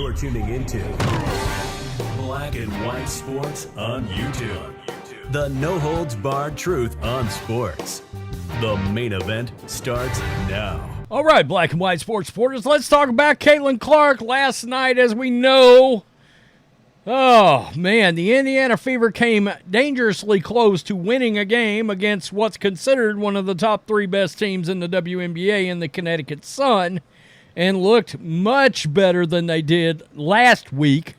You're tuning into Black and White Sports on YouTube. The no-holds-barred truth on sports. The main event starts now. All right, Black and White Sports supporters, let's talk about Caitlin Clark. Last night, as we know, oh, man, the Indiana Fever came dangerously close to winning a game against what's considered one of the top three best teams in the WNBA in the Connecticut Sun, and looked much better than they did last week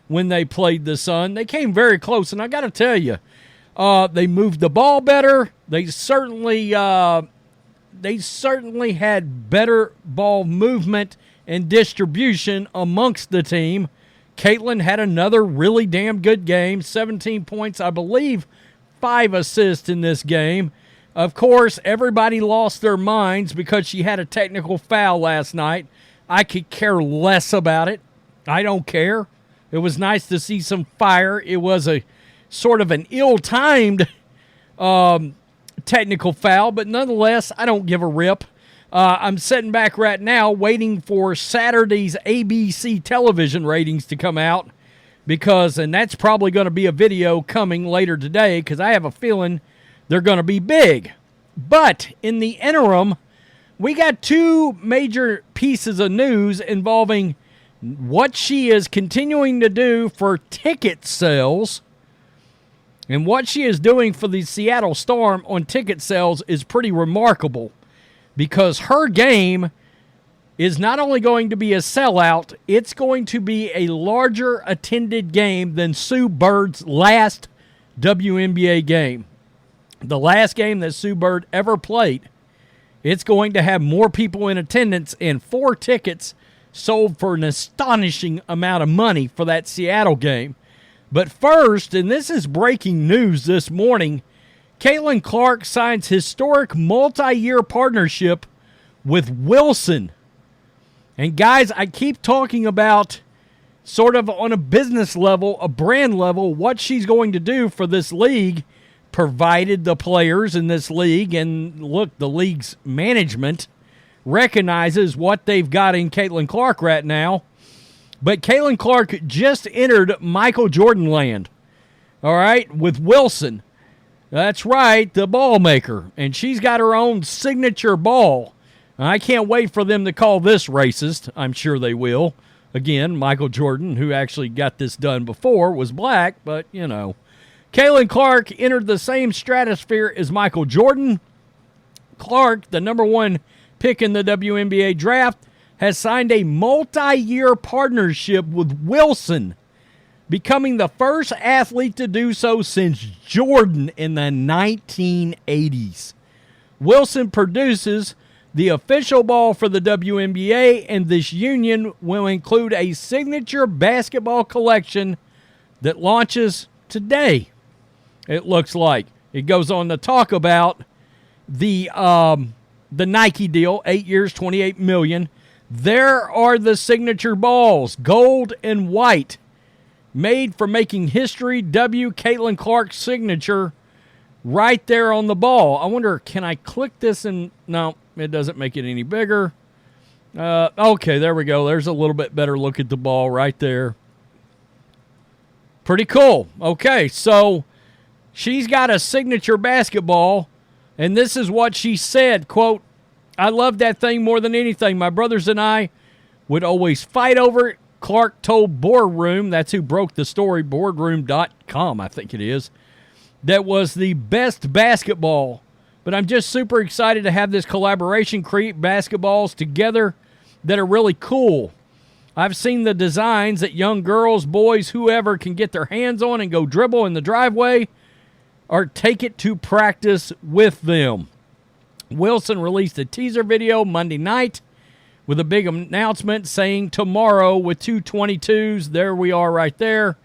when they played the Sun. They came very close, and I got to tell you, they moved the ball better. They certainly had better ball movement and distribution amongst the team. Caitlin had another really damn good game, 17 points, I believe, 5 assists in this game. Of course, everybody lost their minds because she had a technical foul last night. I could care less about it. I don't care. It was nice to see some fire. It was a sort of an ill-timed technical foul, but nonetheless, I don't give a rip. I'm sitting back right now waiting for Saturday's ABC television ratings to come out and that's probably going to be a video coming later today because I have a feeling they're going to be big. But in the interim, we got two major pieces of news involving what she is continuing to do for ticket sales. And what she is doing for the Seattle Storm on ticket sales is pretty remarkable because her game is not only going to be a sellout, it's going to be a larger attended game than Sue Bird's last WNBA game. The last game that Sue Bird ever played, it's going to have more people in attendance, and 4 tickets sold for an astonishing amount of money for that Seattle game. But first, and this is breaking news this morning, Caitlin Clark signs historic multi-year partnership with Wilson. And guys, I keep talking about sort of on a business level, a brand level, what she's going to do for this league, provided the players in this league, and look, the league's management recognizes what they've got in Caitlin Clark right now. But Caitlin Clark just entered Michael Jordan land, all right, with Wilson. That's right, the ball maker. And she's got her own signature ball. I can't wait for them to call this racist. I'm sure they will. Again, Michael Jordan, who actually got this done before, was black, but, you know. Caitlin Clark entered the same stratosphere as Michael Jordan. Clark, the number 1 pick in the WNBA draft, has signed a multi-year partnership with Wilson, becoming the first athlete to do so since Jordan in the 1980s. Wilson produces the official ball for the WNBA, and this union will include a signature basketball collection that launches today. It looks like. It goes on to talk about the Nike deal, 8 years, $28 million. There are the signature balls, gold and white, made for making history. Caitlin Clark's signature right there on the ball. I wonder, can I click this and no, it doesn't make it any bigger. Okay, there we go. There's a little bit better look at the ball right there. Pretty cool. Okay, so she's got a signature basketball, and this is what she said, quote, "I love that thing more than anything. My brothers and I would always fight over it." Clark told Boardroom, that's who broke the story, boardroom.com, I think it is, that was the best basketball. But I'm just super excited to have this collaboration, create basketballs together that are really cool. I've seen the designs that young girls, boys, whoever can get their hands on and go dribble in the driveway or take it to practice with them. Wilson released a teaser video Monday night with a big announcement saying tomorrow with 222s. There we are right there.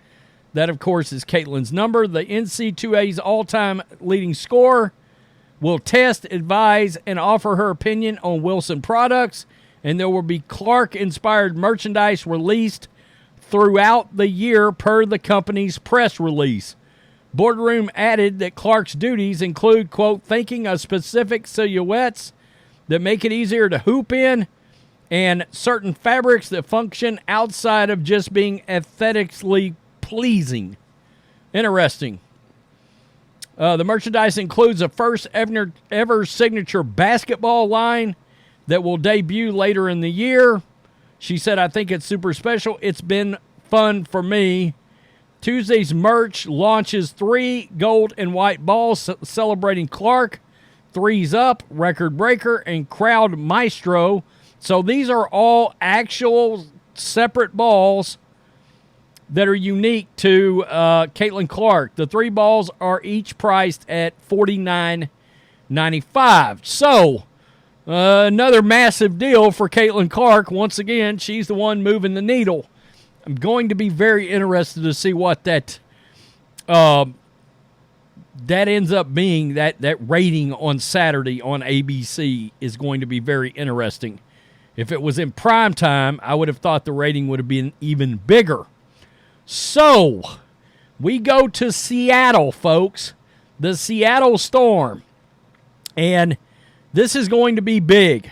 That, of course, is Caitlin's number. The NC2A's all-time leading scorer will test, advise, and offer her opinion on Wilson products, and there will be Clark-inspired merchandise released throughout the year per the company's press release. Boardroom added that Clark's duties include, quote, thinking of specific silhouettes that make it easier to hoop in, and certain fabrics that function outside of just being aesthetically pleasing. Interesting. The merchandise includes a first ever signature basketball line that will debut later in the year. She said, I think it's super special. It's been fun for me. Tuesday's merch launches 3 gold and white balls celebrating Clark, Threes Up, Record Breaker, and Crowd Maestro. So these are all actual separate balls that are unique to Caitlin Clark. The 3 balls are each priced at $49.95. So another massive deal for Caitlin Clark. Once again, she's the one moving the needle. I'm going to be very interested to see what that ends up being. That rating on Saturday on ABC is going to be very interesting. If it was in prime time, I would have thought the rating would have been even bigger. So, we go to Seattle, folks. The Seattle Storm. And this is going to be big.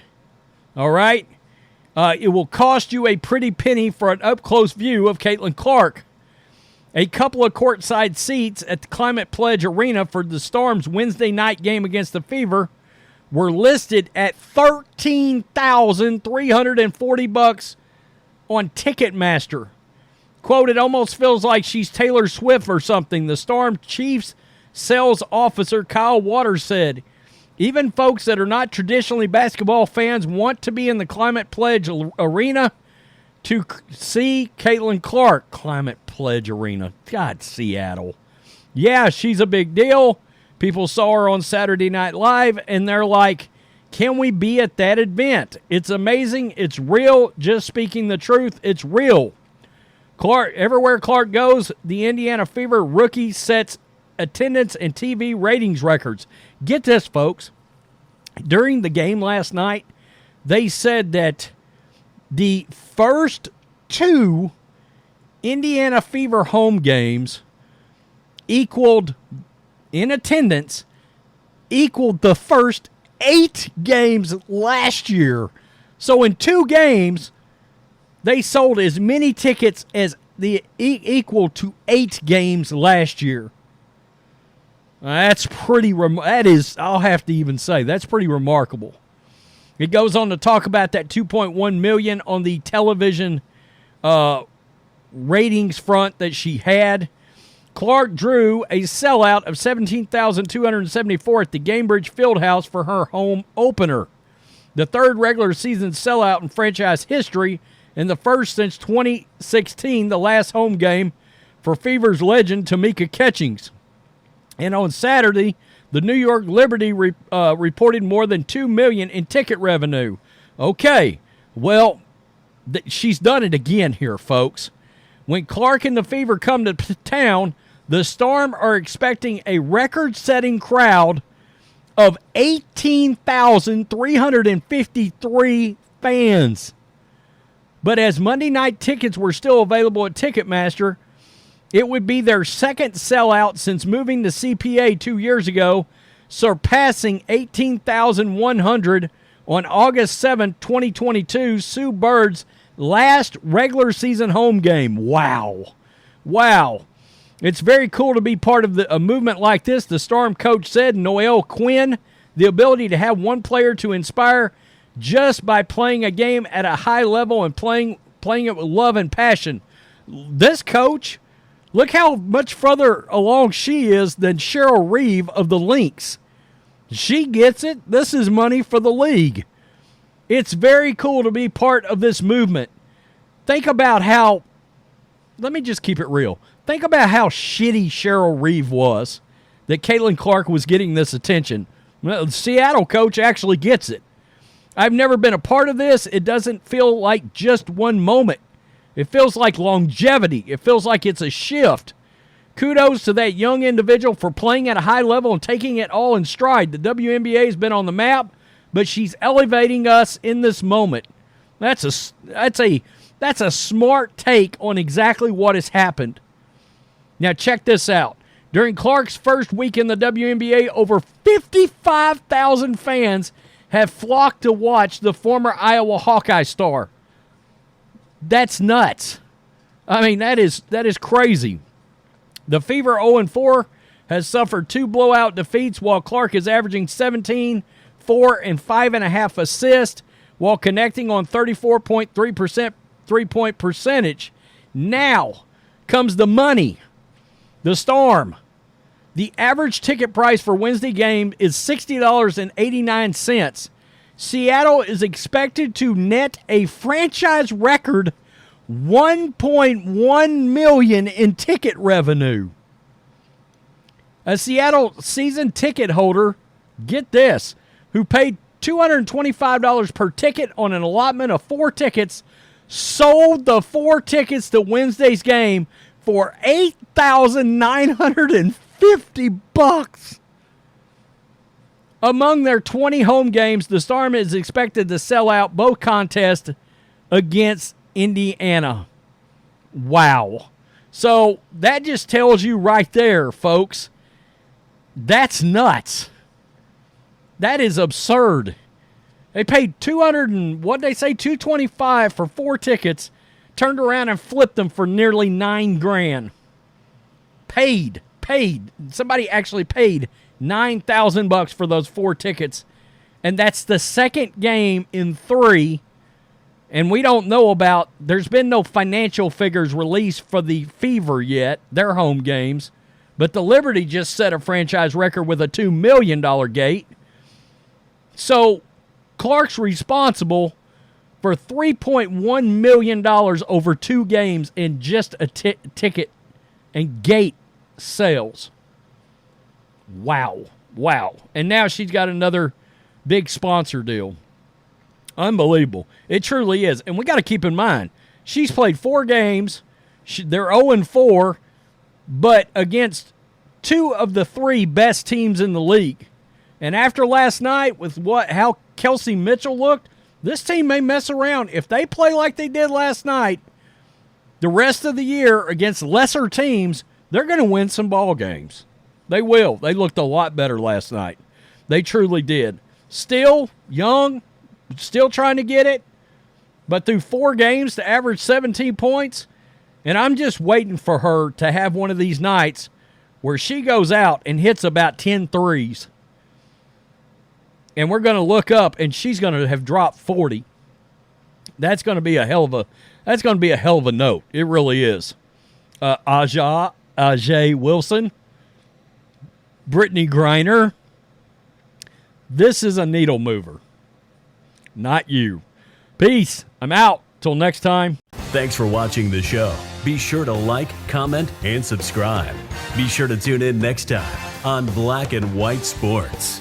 All right? It will cost you a pretty penny for an up-close view of Caitlin Clark. A couple of courtside seats at the Climate Pledge Arena for the Storm's Wednesday night game against the Fever were listed at $13,340 on Ticketmaster. Quote, it almost feels like she's Taylor Swift or something, the Storm Chiefs sales officer Kyle Waters said. Even folks that are not traditionally basketball fans want to be in the Climate Pledge Arena to see Caitlin Clark. Climate Pledge Arena. God, Seattle. Yeah, she's a big deal. People saw her on Saturday Night Live, and they're like, can we be at that event? It's amazing. It's real. Just speaking the truth, it's real. Clark, everywhere Clark goes, the Indiana Fever rookie sets attendance and TV ratings records. Get this, folks. During the game last night, they said that the first 2 Indiana Fever home games equaled, in attendance, equaled the first 8 games last year. So in 2 games, they sold as many tickets as the equal to 8 games last year. That's pretty. I'll have to even say that's pretty remarkable. It goes on to talk about that 2.1 million on the television ratings front that she had. Clark drew a sellout of 17,274 at the Gainbridge Fieldhouse for her home opener, the 3rd regular season sellout in franchise history, and the first since 2016, the last home game for Fever's legend Tamika Catchings. And on Saturday, the New York Liberty reported more than $2 million in ticket revenue. Okay, well, she's done it again here, folks. When Clark and the Fever come to town, the Storm are expecting a record-setting crowd of 18,353 fans. But as Monday night tickets were still available at Ticketmaster, it would be their second sellout since moving to CPA 2 years ago, surpassing 18,100 on August 7, 2022, Sue Bird's last regular season home game. Wow. It's very cool to be part of a movement like this, the Storm coach said. Noelle Quinn, the ability to have one player to inspire just by playing a game at a high level and playing it with love and passion. This coach, look how much further along she is than Cheryl Reeve of the Lynx. She gets it. This is money for the league. It's very cool to be part of this movement. Think about how, let me just keep it real. Think about how shitty Cheryl Reeve was that Caitlin Clark was getting this attention. Well, the Seattle coach actually gets it. I've never been a part of this. It doesn't feel like just one moment. It feels like longevity. It feels like it's a shift. Kudos to that young individual for playing at a high level and taking it all in stride. The WNBA has been on the map, but she's elevating us in this moment. That's a smart take on exactly what has happened. Now check this out. During Clark's first week in the WNBA, over 55,000 fans have flocked to watch the former Iowa Hawkeye star. That's nuts. I mean, that is crazy. The Fever 0-4 has suffered 2 blowout defeats, while Clark is averaging 17, 4, and 5.5 assists, while connecting on 34.3% three-point percentage. Now comes the money. The Storm. The average ticket price for Wednesday game is $60.89. Seattle is expected to net a franchise record $1.1 million in ticket revenue. A Seattle season ticket holder, get this, who paid $225 per ticket on an allotment of 4 tickets, sold the 4 tickets to Wednesday's game for $8,950. Among their 20 home games, the Storm is expected to sell out both contests against Indiana. Wow. So that just tells you right there, folks, that's nuts. That is absurd. They paid $225 for 4 tickets, turned around and flipped them for nearly $9,000. Paid. Somebody actually paid $9,000 for those 4 tickets, and that's the second game in 3. And we don't know about. There's been no financial figures released for the Fever yet, their home games, but the Liberty just set a franchise record with a $2 million gate. So Clark's responsible for $3.1 million over 2 games in just a ticket and gate sales. Wow. And now she's got another big sponsor deal. Unbelievable. It truly is. And we got to keep in mind, she's played 4 games. They're 0-4, but against 2 of the 3 best teams in the league. And after last night, with how Kelsey Mitchell looked, this team may mess around. If they play like they did last night, the rest of the year against lesser teams, they're going to win some ball games. They will. They looked a lot better last night. They truly did. Still young, still trying to get it, but through 4 games to average 17 points, and I'm just waiting for her to have one of these nights where she goes out and hits about 10 threes. And we're going to look up, and she's going to have dropped 40. That's going to be a hell of a note. It really is. Ajay Wilson, Brittany Griner. This is a needle mover. Not you. Peace. I'm out. Till next time. Thanks for watching the show. Be sure to like, comment, and subscribe. Be sure to tune in next time on Black and White Sports.